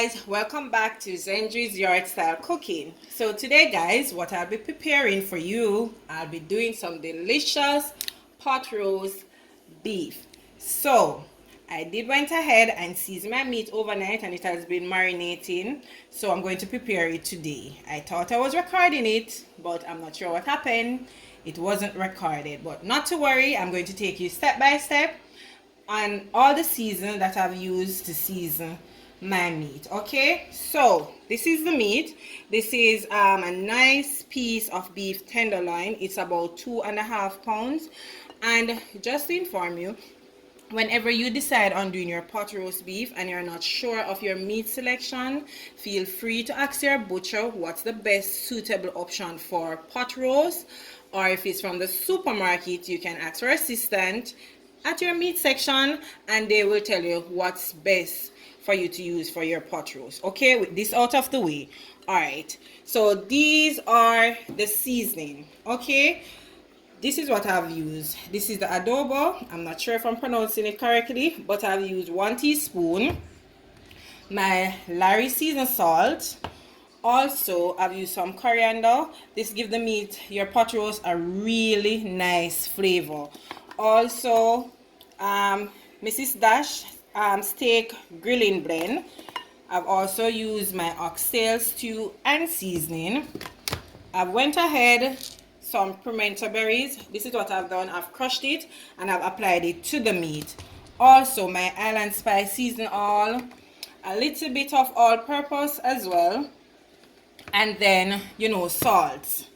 guys, welcome back to Zenji's Yard Style Cooking. So today guys, what I'll be preparing for you, I'll be doing some delicious pot roast beef. So I went ahead and seasoned my meat overnight and it has been marinating. So I'm going to prepare it today. I thought I was recording it, but I'm not sure what happened. It wasn't recorded, but not to worry. I'm going to take you step by step on all the season that I've used to season my meat. Okay, so this is the meat. This is a nice piece of beef tenderloin. It's about 2.5 pounds. And just to inform you, whenever you decide on doing your pot roast beef and you're not sure of your meat selection, feel free to ask your butcher what's the best suitable option for pot roast, or if it's from the supermarket, you can ask your assistant at your meat section and they will tell you what's best for you to use for your pot roast. Okay, with this out of the way. All right, so these are the seasoning. Okay, this is what I've used. This is the adobo. I'm not sure if I'm pronouncing it correctly, but I've used 1 teaspoon. My Lawrys seasoned salt. Also, I've used some coriander. This gives the meat, your pot roast, a really nice flavor. Also, Mrs. Dash steak grilling blend. I've also used my oxtail stew and seasoning. I've went ahead some pimento berries. This is what I've done. I've crushed it and I've applied it to the meat. Also, my island spice season oil, a little bit of all-purpose as well, and then salt.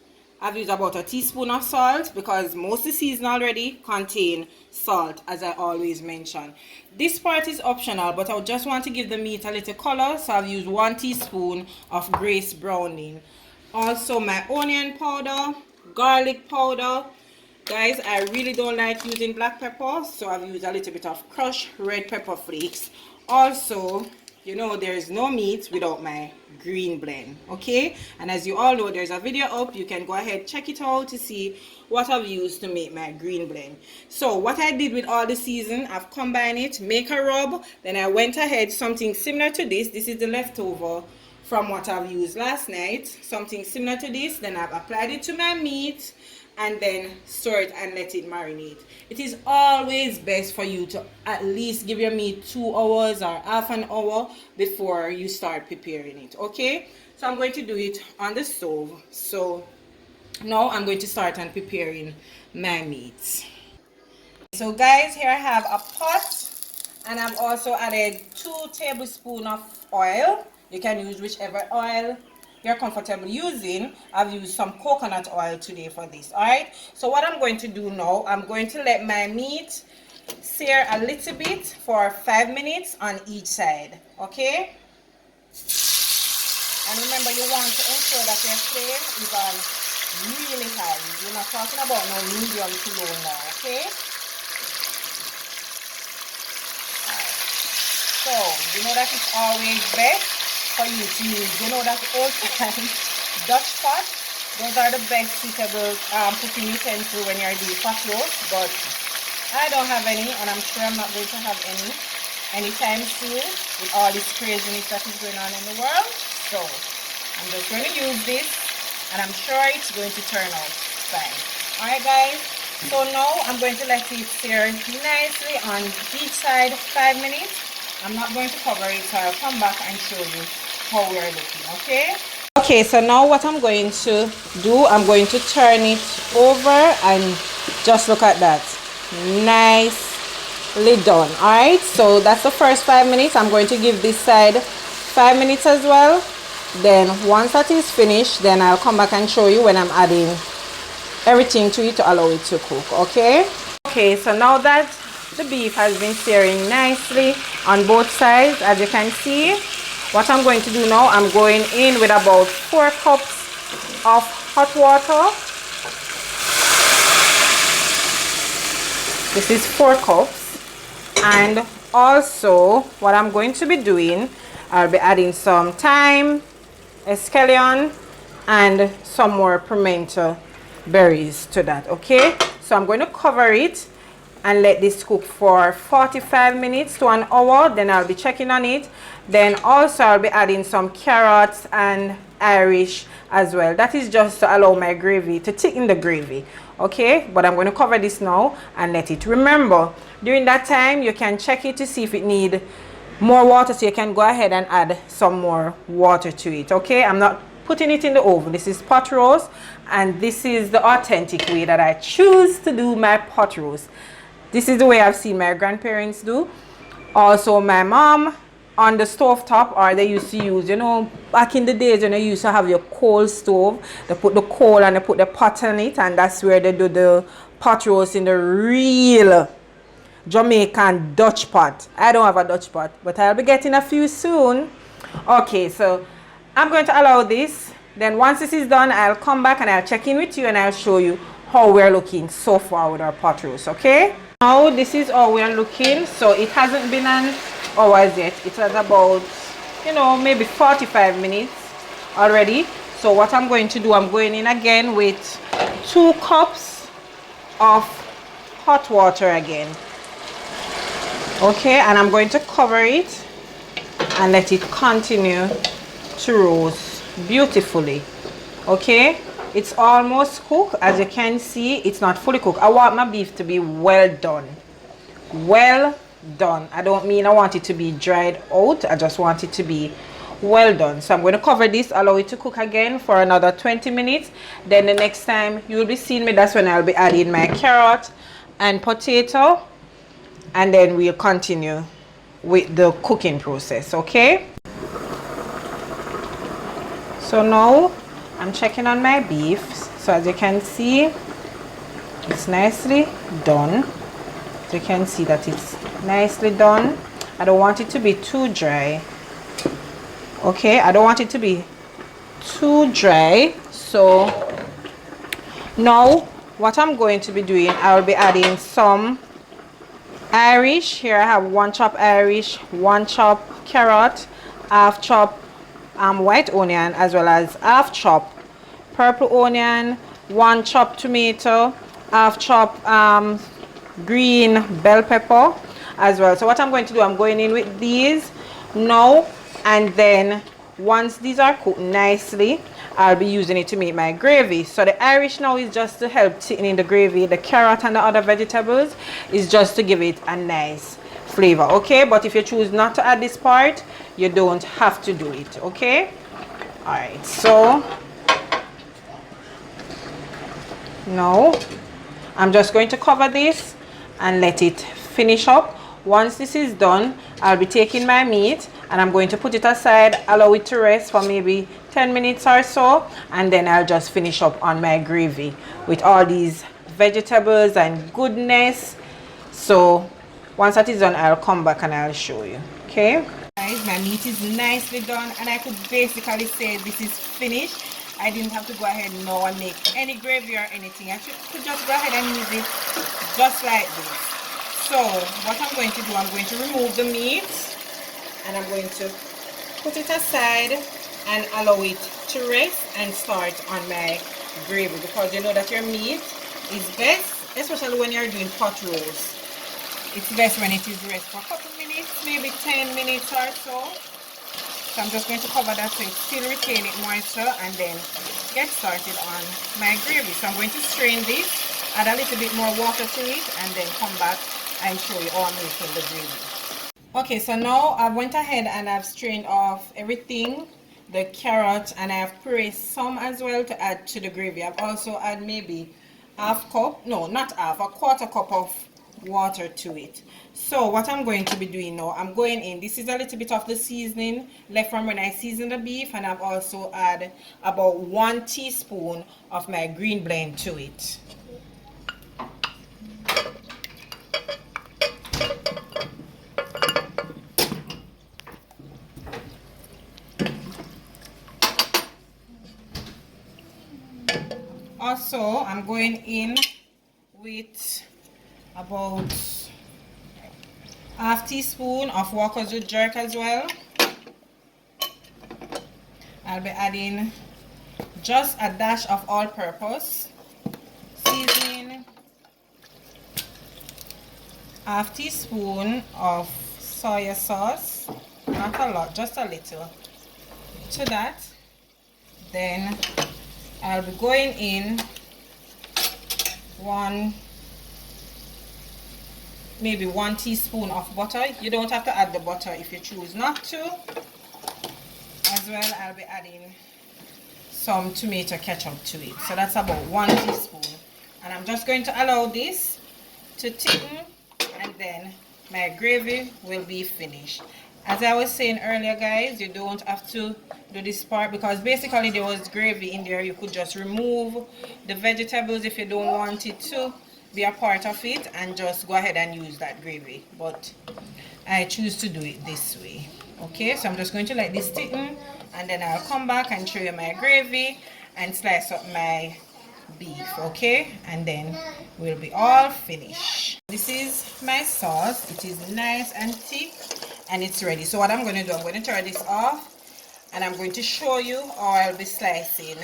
I've used about 1 teaspoon of salt because most of the season already contain salt, as I always mention. This part is optional, but I just want to give the meat a little color, so I've used 1 teaspoon of Grace browning. Also, my onion powder, garlic powder. Guys, I really don't like using black pepper, so I've used a little bit of crushed red pepper flakes. Also, there is no meat without my green blend. Okay, and as you all know, there's a video up. You can go ahead, check it out to see what I've used to make my green blend. So what I did with all the season, I've combined it, make a rub, then I went ahead something similar to this. This is the leftover from what I've used last night, something similar to this. Then I've applied it to my meat and then stir it and let it marinate. It is always best for you to at least give your meat 2 hours or half an hour before you start preparing it. Okay, so I'm going to do it on the stove. So now I'm going to start on preparing my meat. So guys, here I have a pot and I've also added 2 tablespoons of oil. You can use whichever oil you're comfortable using. I've used some coconut oil today for this. All right, so what I'm going to do now, I'm going to let my meat sear a little bit for 5 minutes on each side. Okay, and remember, you want to ensure that your flame is on really high. You're not talking about no medium to low now. Okay, so that it's always best for you to use, that old time Dutch pot. Those are the best suitable cooking utensils when you're doing pot roast, but I don't have any, and I'm sure I'm not going to have any anytime soon with all this craziness that is going on in the world. So I'm just going to use this and I'm sure it's going to turn out fine. Alright guys, so now I'm going to let it sear nicely on each side 5 minutes. I'm not going to cover it, so I'll come back and show you how we're looking. Okay, so now what I'm going to do, I'm going to turn it over and just look at that, nicely done. All right, so that's the first 5 minutes. I'm going to give this side 5 minutes as well. Then once that is finished, then I'll come back and show you when I'm adding everything to it to allow it to cook. Okay, so now that the beef has been searing nicely on both sides, as you can see, what I'm going to do now, I'm going in with about 4 cups of hot water. This is 4 cups. And also what I'm going to be doing, I'll be adding some thyme, escallion, and some more pimento berries to that. Okay, so I'm going to cover it and let this cook for 45 minutes to an hour. Then I'll be checking on it. Then also I'll be adding some carrots and Irish as well. That is just to allow my gravy to thicken the gravy. Okay, but I'm going to cover this now and let it. Remember, during that time you can check it to see if it need more water, so you can go ahead and add some more water to it. Okay, I'm not putting it in the oven. This is pot roast, and this is the authentic way that I choose to do my pot roast. This is the way I've seen my grandparents do. Also my mom on the stove top, or they used to use, you know, back in the days when they used to have your coal stove, they put the coal and they put the pot on it, and that's where they do the pot roast in the real Jamaican Dutch pot. I don't have a Dutch pot, but I'll be getting a few soon. Okay, so I'm going to allow this. Then once this is done, I'll come back and I'll check in with you and I'll show you how we're looking so far with our pot roast. Okay, now this is how we're looking. So it hasn't been an hour yet. It was about, you know, maybe 45 minutes already. So what I'm going to do, I'm going in again with 2 cups of hot water again. Okay, and I'm going to cover it and let it continue to roast beautifully. Okay, it's almost cooked. As you can see, it's not fully cooked. I want my beef to be well done. Well done. I don't mean I want it to be dried out. I just want it to be well done. So I'm going to cover this, allow it to cook again for another 20 minutes. Then the next time you will be seeing me, that's when I'll be adding my carrot and potato, and then we'll continue with the cooking process. Okay, so now I'm checking on my beef. So as you can see, it's nicely done. So you can see that it's nicely done. I don't want it to be too dry. Okay, I don't want it to be too dry. So now what I'm going to be doing, I'll be adding some Irish. Here I have 1 chop Irish, 1 chop carrot, half chop white onion, as well as half chop purple onion, 1 chop tomato, half chop green bell pepper as well. So what I'm going to do, I'm going in with these now, and then once these are cooked nicely, I'll be using it to make my gravy. So the Irish now is just to help thicken in the gravy. The carrot and the other vegetables is just to give it a nice flavor. Okay, but if you choose not to add this part, you don't have to do it. Okay, all right, so now I'm just going to cover this and let it finish up. Once this is done, I'll be taking my meat and I'm going to put it aside, allow it to rest for maybe 10 minutes or so, and then I'll just finish up on my gravy with all these vegetables and goodness. So once that is done, I'll come back and I'll show you. Okay, guys, my meat is nicely done, and I could basically say this is finished. I didn't have to go ahead now and make any gravy or anything. I could just go ahead and use it just like this. So what I'm going to do, I'm going to remove the meat and I'm going to put it aside and allow it to rest and start on my gravy, because you know that your meat is best, especially when you're doing pot roast. It's best when it is rest for a couple minutes, maybe 10 minutes or so. So I'm just going to cover that so it still retain its moisture, and then get started on my gravy. So I'm going to strain this, add a little bit more water to it, and then come back and show you how I'm making the gravy. Okay, so now I went ahead and I've strained off everything, the carrot, and I have pureed some as well to add to the gravy. I've also added maybe a quarter cup of water to it. So what I'm going to be doing now, I'm going in, this is a little bit of the seasoning left from when I seasoned the beef, and I've also added about 1 teaspoon of my green blend to it. Also, I'm going in with about half teaspoon of Walker's Wood jerk as well. I'll be adding just a dash of all-purpose seasoning, half teaspoon of soy sauce, not a lot, just a little. To that, then I'll be going in maybe 1 teaspoon of butter. You don't have to add the butter if you choose not to. As well, I'll be adding some tomato ketchup to it. So that's about 1 teaspoon. And I'm just going to allow this to thicken, and then my gravy will be finished. As I was saying earlier, guys, you don't have to do this part because basically there was gravy in there. You could just remove the vegetables if you don't want it to be a part of it and just go ahead and use that gravy. But I choose to do it this way. Okay, so I'm just going to let this thicken, and then I'll come back and show you my gravy and slice up my beef. Okay, and then we'll be all finished. This is my sauce. It is nice and thick and it's ready. So what I'm going to do, I'm going to turn this off and I'm going to show you how I'll be slicing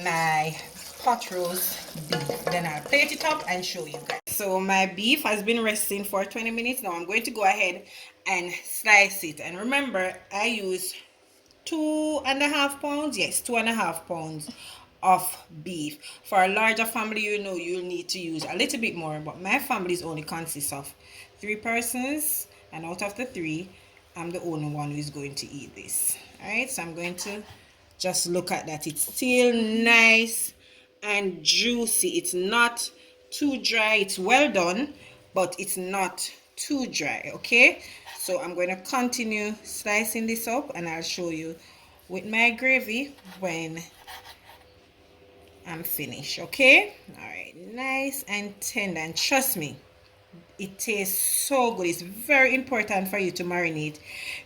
my pot roast beef. Then I'll plate it up and show you guys. So my beef has been resting for 20 minutes. Now I'm going to go ahead and slice it. And remember, I use 2.5 pounds. Yes, 2.5 pounds of beef. For a larger family, you know, you'll need to use a little bit more, but my family only consists of 3 persons, and out of the 3, I'm the only one who is going to eat this. All right, so I'm going to just look at that. It's still nice and juicy. It's not too dry. It's well done, but it's not too dry. Okay, so I'm going to continue slicing this up and I'll show you with my gravy when I'm finished. Okay, all right, nice and tender, and trust me, it tastes so good. It's very important for you to marinate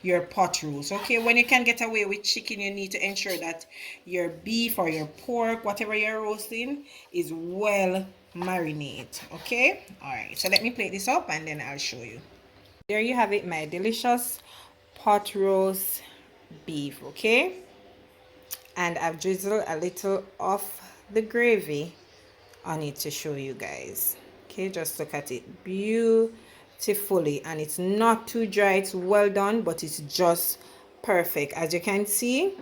your pot roast. Okay, when you can get away with chicken, you need to ensure that your beef or your pork, whatever you're roasting, is well marinated. Okay, all right, so let me plate this up and then I'll show you. There you have it, my delicious pot roast beef. Okay, and I've drizzled a little of the gravy on it to show you guys. Okay, just look at it beautifully, and it's not too dry. It's well done, but it's just perfect. As you can see,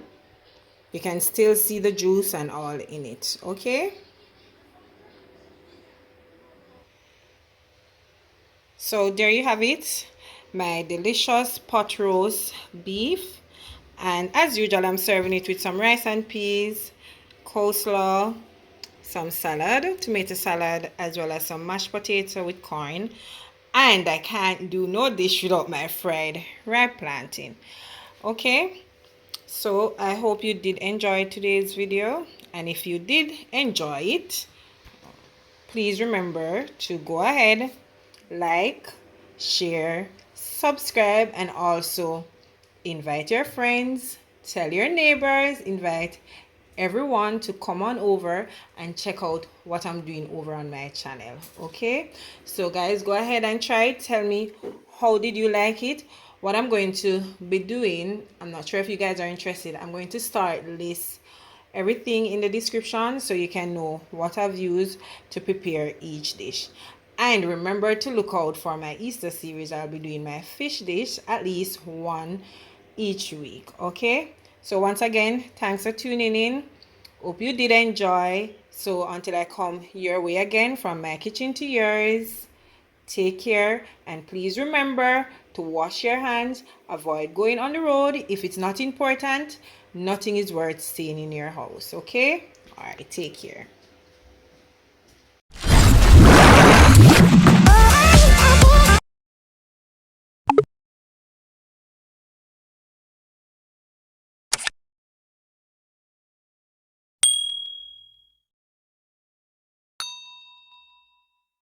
you can still see the juice and all in it. Okay, so there you have it, my delicious pot roast beef. And as usual, I'm serving it with some rice and peas, coleslaw, some salad, tomato salad, as well as some mashed potato with corn. And I can't do no dish without my fried ripe plantain. Okay, so I hope you did enjoy today's video, and if you did enjoy it, please remember to go ahead, like, share, subscribe, and also invite your friends, tell your neighbors, invite everyone to come on over and check out what I'm doing over on my channel. Okay, so guys, go ahead and try it. Tell me, how did you like it? What I'm going to be doing, I'm not sure if you guys are interested, I'm going to start list everything in the description so you can know what I've used to prepare each dish. And remember to look out for my Easter series. I'll be doing my fish dish at least one each week. Okay, so once again, thanks for tuning in. Hope you did enjoy. So until I come your way again, from my kitchen to yours, take care, and please remember to wash your hands. Avoid going on the road if it's not important. Nothing is worth staying in your house. Okay, all right, take care.